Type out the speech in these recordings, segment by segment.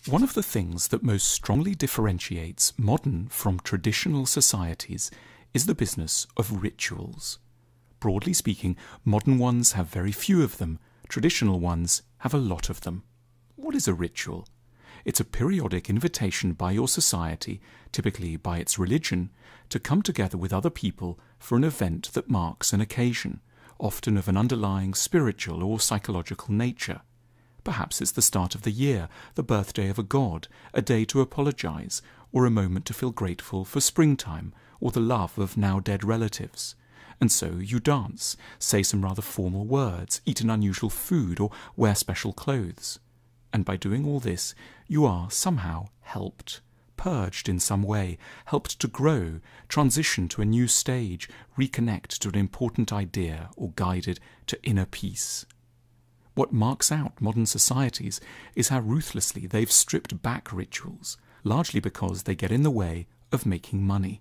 One of the things that most strongly differentiates modern from traditional societies is the business of rituals. Broadly speaking, modern ones have very few of them, traditional ones have a lot of them. What is a ritual? It's a periodic invitation by your society, typically by its religion, to come together with other people for an event that marks an occasion, often of an underlying spiritual or psychological nature. Perhaps it's the start of the year, the birthday of a god, a day to apologize, or a moment to feel grateful for springtime, or the love of now-dead relatives. And so you dance, say some rather formal words, eat an unusual food, or wear special clothes. And by doing all this, you are somehow helped, purged in some way, helped to grow, transition to a new stage, reconnect to an important idea, or guided to inner peace. What marks out modern societies is how ruthlessly they've stripped back rituals, largely because they get in the way of making money.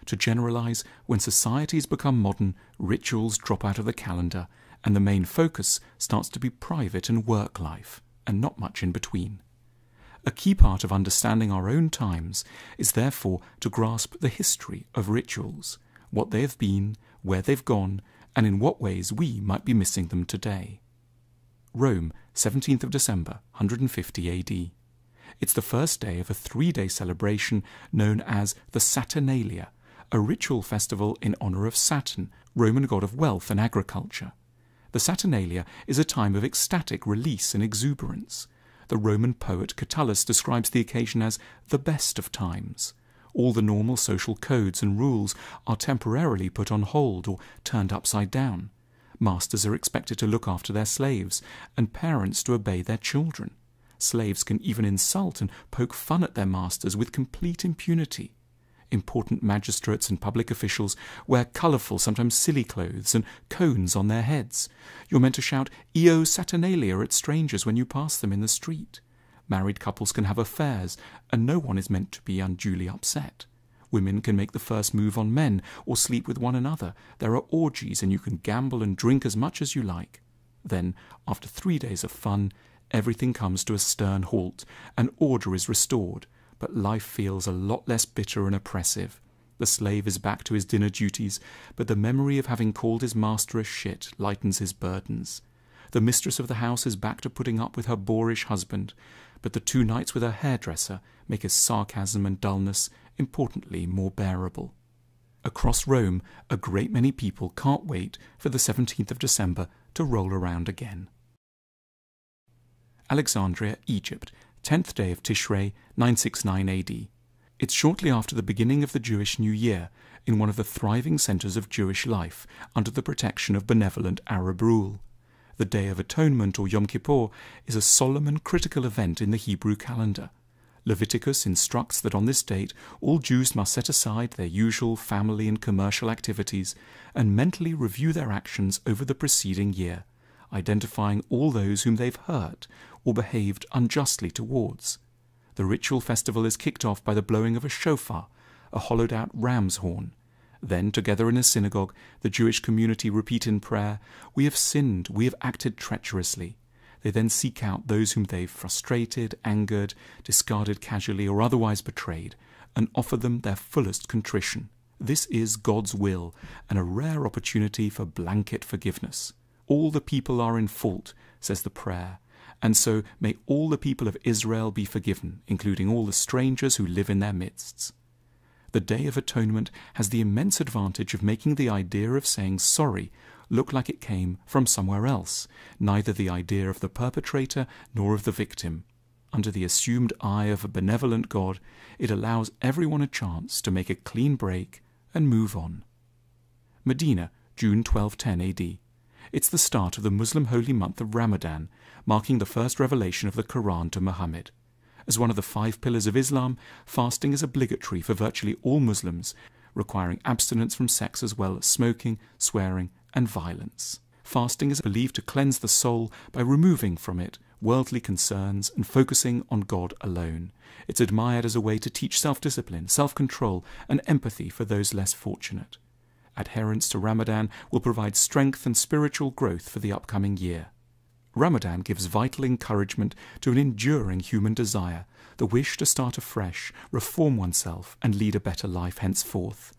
To generalize, when societies become modern, rituals drop out of the calendar, and the main focus starts to be private and work life, and not much in between. A key part of understanding our own times is therefore to grasp the history of rituals, what they have been, where they've gone, and in what ways we might be missing them today. Rome, 17th of December, 150 AD. It's the first day of a 3-day celebration known as the Saturnalia, a ritual festival in honor of Saturn, Roman god of wealth and agriculture. The Saturnalia is a time of ecstatic release and exuberance. The Roman poet Catullus describes the occasion as the best of times. All the normal social codes and rules are temporarily put on hold or turned upside down. Masters are expected to look after their slaves, and parents to obey their children. Slaves can even insult and poke fun at their masters with complete impunity. Important magistrates and public officials wear colourful, sometimes silly clothes and cones on their heads. You're meant to shout "Io Saturnalia" at strangers when you pass them in the street. Married couples can have affairs, and no one is meant to be unduly upset. Women can make the first move on men or sleep with one another. There are orgies, and you can gamble and drink as much as you like. Then, after 3 days of fun, everything comes to a stern halt, and order is restored. But life feels a lot less bitter and oppressive. The slave is back to his dinner duties, but the memory of having called his master a shit lightens his burdens. The mistress of the house is back to putting up with her boorish husband, but the 2 nights with her hairdresser make his sarcasm and dullness importantly more bearable. Across Rome, a great many people can't wait for the 17th of December to roll around again. Alexandria, Egypt, 10th day of Tishrei, 969 AD. It's shortly after the beginning of the Jewish New Year, in one of the thriving centres of Jewish life, under the protection of benevolent Arab rule. The Day of Atonement, or Yom Kippur, is a solemn and critical event in the Hebrew calendar. Leviticus instructs that on this date all Jews must set aside their usual family and commercial activities and mentally review their actions over the preceding year, identifying all those whom they've hurt or behaved unjustly towards. The ritual festival is kicked off by the blowing of a shofar, a hollowed-out ram's horn. Then, together in a synagogue, the Jewish community repeat in prayer, "We have sinned, we have acted treacherously." They then seek out those whom they've frustrated, angered, discarded casually, or otherwise betrayed, and offer them their fullest contrition. This is God's will, and a rare opportunity for blanket forgiveness. All the people are in fault, says the prayer, and so may all the people of Israel be forgiven, including all the strangers who live in their midst. The Day of Atonement has the immense advantage of making the idea of saying sorry look like it came from somewhere else, neither the idea of the perpetrator nor of the victim. Under the assumed eye of a benevolent God, it allows everyone a chance to make a clean break and move on. Medina, June 1210 AD. It's the start of the Muslim holy month of Ramadan, marking the first revelation of the Quran to Muhammad. As one of the 5 pillars of Islam, fasting is obligatory for virtually all Muslims, requiring abstinence from sex as well as smoking, swearing, and violence. Fasting is believed to cleanse the soul by removing from it worldly concerns and focusing on God alone. It's admired as a way to teach self-discipline, self-control, and empathy for those less fortunate. Adherence to Ramadan will provide strength and spiritual growth for the upcoming year. Ramadan gives vital encouragement to an enduring human desire, the wish to start afresh, reform oneself, and lead a better life henceforth.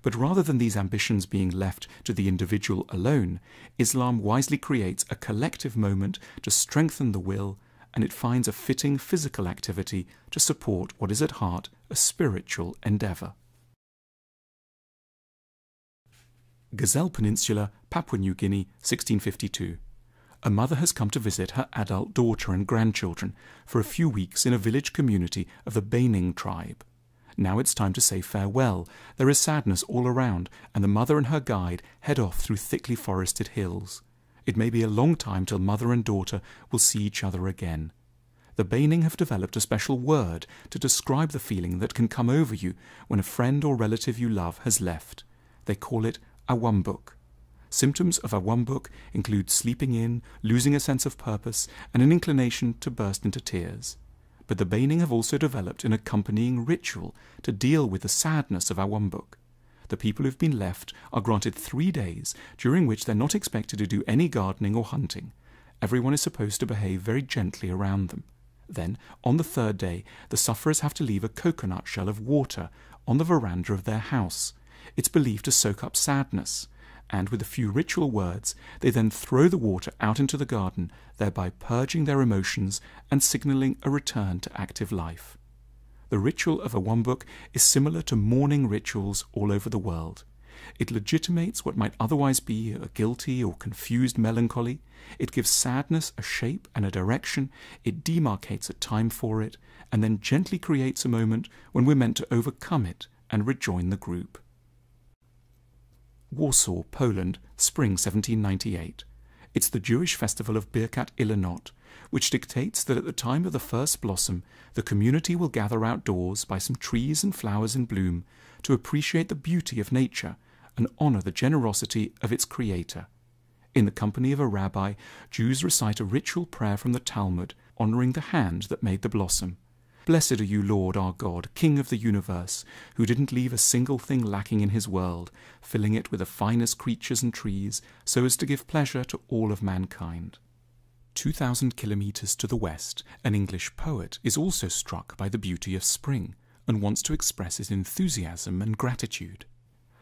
But rather than these ambitions being left to the individual alone, Islam wisely creates a collective moment to strengthen the will, and it finds a fitting physical activity to support what is at heart a spiritual endeavour. Gazelle Peninsula, Papua New Guinea, 1652. A mother has come to visit her adult daughter and grandchildren for a few weeks in a village community of the Baining tribe. Now it's time to say farewell. There is sadness all around, and the mother and her guide head off through thickly forested hills. It may be a long time till mother and daughter will see each other again. The Baining have developed a special word to describe the feeling that can come over you when a friend or relative you love has left. They call it awambuk. Symptoms of awambuk include sleeping in, losing a sense of purpose, and an inclination to burst into tears. But the Baining have also developed an accompanying ritual to deal with the sadness of awambuk. The people who've been left are granted 3 days, during which they're not expected to do any gardening or hunting. Everyone is supposed to behave very gently around them. Then, on the 3rd day, the sufferers have to leave a coconut shell of water on the veranda of their house. It's believed to soak up sadness, and with a few ritual words, they then throw the water out into the garden, thereby purging their emotions and signalling a return to active life. The ritual of awambuk is similar to mourning rituals all over the world. It legitimates what might otherwise be a guilty or confused melancholy. It gives sadness a shape and a direction. It demarcates a time for it, and then gently creates a moment when we're meant to overcome it and rejoin the group. Warsaw, Poland, spring 1798. It's the Jewish festival of Birkat Ilanot, which dictates that at the time of the first blossom, the community will gather outdoors by some trees and flowers in bloom to appreciate the beauty of nature and honour the generosity of its creator. In the company of a rabbi, Jews recite a ritual prayer from the Talmud, honouring the hand that made the blossom. Blessed are you, Lord our God, King of the universe, who didn't leave a single thing lacking in his world, filling it with the finest creatures and trees, so as to give pleasure to all of mankind. 2,000 kilometres to the west, an English poet is also struck by the beauty of spring, and wants to express his enthusiasm and gratitude.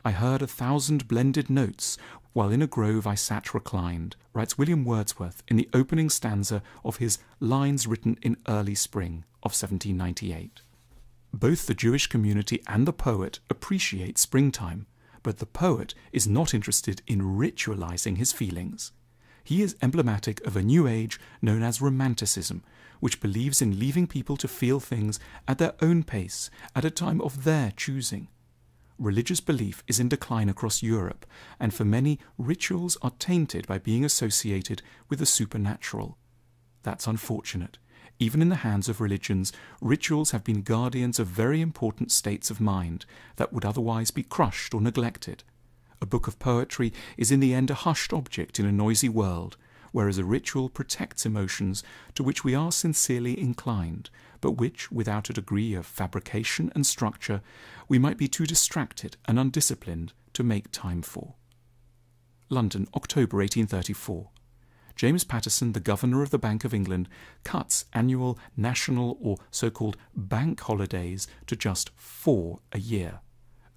I heard 1,000 blended notes, while in a grove I sat reclined, writes William Wordsworth in the opening stanza of his Lines Written in Early Spring of 1798. Both the Jewish community and the poet appreciate springtime, but the poet is not interested in ritualizing his feelings. He is emblematic of a new age known as Romanticism, which believes in leaving people to feel things at their own pace, at a time of their choosing. Religious belief is in decline across Europe, and for many, rituals are tainted by being associated with the supernatural. That's unfortunate. Even in the hands of religions, rituals have been guardians of very important states of mind that would otherwise be crushed or neglected. A book of poetry is in the end a hushed object in a noisy world, whereas a ritual protects emotions to which we are sincerely inclined, but which, without a degree of fabrication and structure, we might be too distracted and undisciplined to make time for. London, October 1834. James Paterson, the Governor of the Bank of England, cuts annual national or so-called bank holidays to just 4 a year.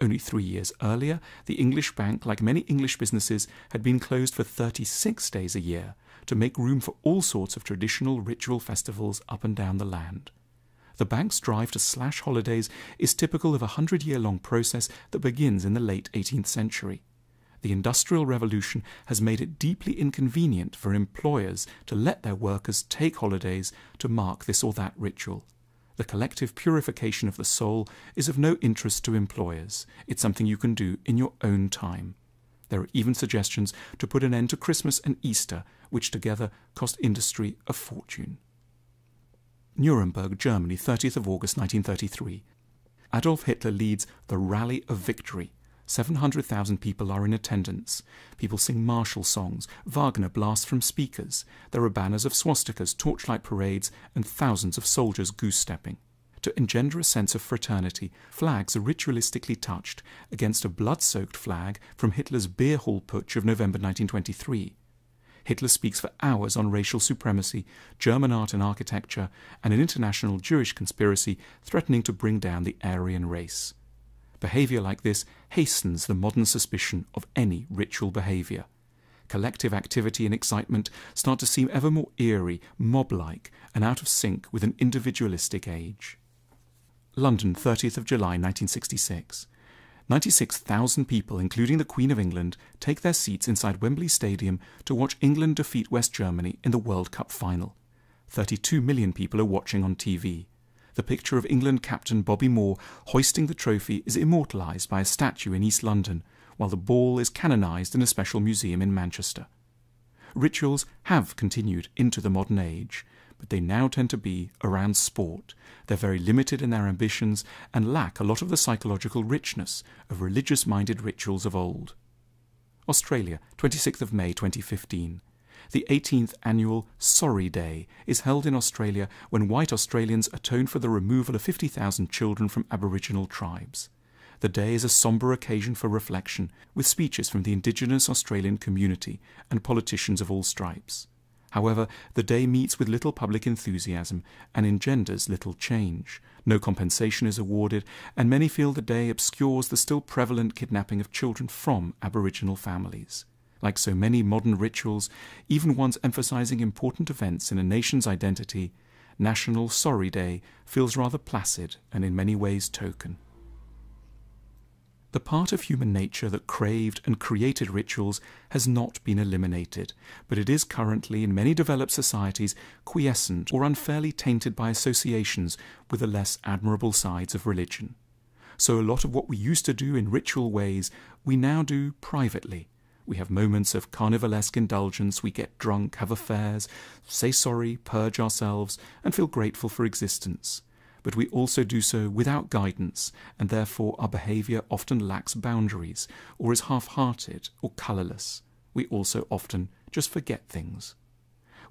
Only 3 years earlier, the English bank, like many English businesses, had been closed for 36 days a year to make room for all sorts of traditional ritual festivals up and down the land. The bank's drive to slash holidays is typical of a 100-year-long process that begins in the late 18th century. The Industrial Revolution has made it deeply inconvenient for employers to let their workers take holidays to mark this or that ritual. The collective purification of the soul is of no interest to employers. It's something you can do in your own time. There are even suggestions to put an end to Christmas and Easter, which together cost industry a fortune. Nuremberg, Germany, 30th of August 1933. Adolf Hitler leads the Rally of Victory. 700,000 people are in attendance. People sing martial songs. Wagner blasts from speakers. There are banners of swastikas, torchlight parades, and thousands of soldiers goose-stepping. To engender a sense of fraternity, flags are ritualistically touched against a blood-soaked flag from Hitler's beer hall putsch of November 1923. Hitler speaks for hours on racial supremacy, German art and architecture, and an international Jewish conspiracy threatening to bring down the Aryan race. Behaviour like this hastens the modern suspicion of any ritual behaviour. Collective activity and excitement start to seem ever more eerie, mob-like, and out of sync with an individualistic age. London, 30th of July 1966. 96,000 people, including the Queen of England, take their seats inside Wembley Stadium to watch England defeat West Germany in the World Cup final. 32 million people are watching on TV. The picture of England captain Bobby Moore hoisting the trophy is immortalised by a statue in East London, while the ball is canonised in a special museum in Manchester. Rituals have continued into the modern age, but they now tend to be around sport. They're very limited in their ambitions and lack a lot of the psychological richness of religious-minded rituals of old. Australia, 26th of May 2015. The 18th annual Sorry Day is held in Australia when white Australians atone for the removal of 50,000 children from Aboriginal tribes. The day is a sombre occasion for reflection, with speeches from the Indigenous Australian community and politicians of all stripes. However, the day meets with little public enthusiasm and engenders little change. No compensation is awarded, and many feel the day obscures the still prevalent kidnapping of children from Aboriginal families. Like so many modern rituals, even ones emphasising important events in a nation's identity, National Sorry Day feels rather placid and in many ways token. The part of human nature that craved and created rituals has not been eliminated, but it is currently in many developed societies quiescent or unfairly tainted by associations with the less admirable sides of religion. So a lot of what we used to do in ritual ways, we now do privately. We have moments of carnivalesque indulgence, we get drunk, have affairs, say sorry, purge ourselves, and feel grateful for existence. But we also do so without guidance, and therefore our behaviour often lacks boundaries, or is half-hearted or colourless. We also often just forget things.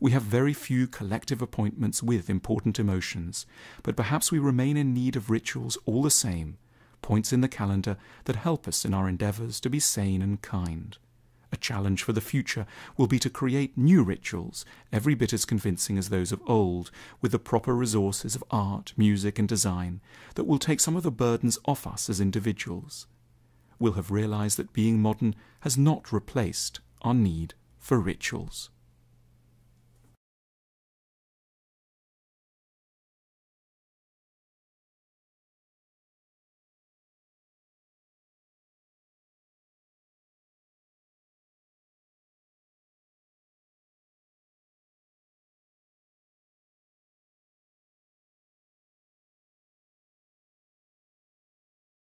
We have very few collective appointments with important emotions, but perhaps we remain in need of rituals all the same, points in the calendar that help us in our endeavours to be sane and kind. A challenge for the future will be to create new rituals, every bit as convincing as those of old, with the proper resources of art, music and design, that will take some of the burdens off us as individuals. We'll have realised that being modern has not replaced our need for rituals.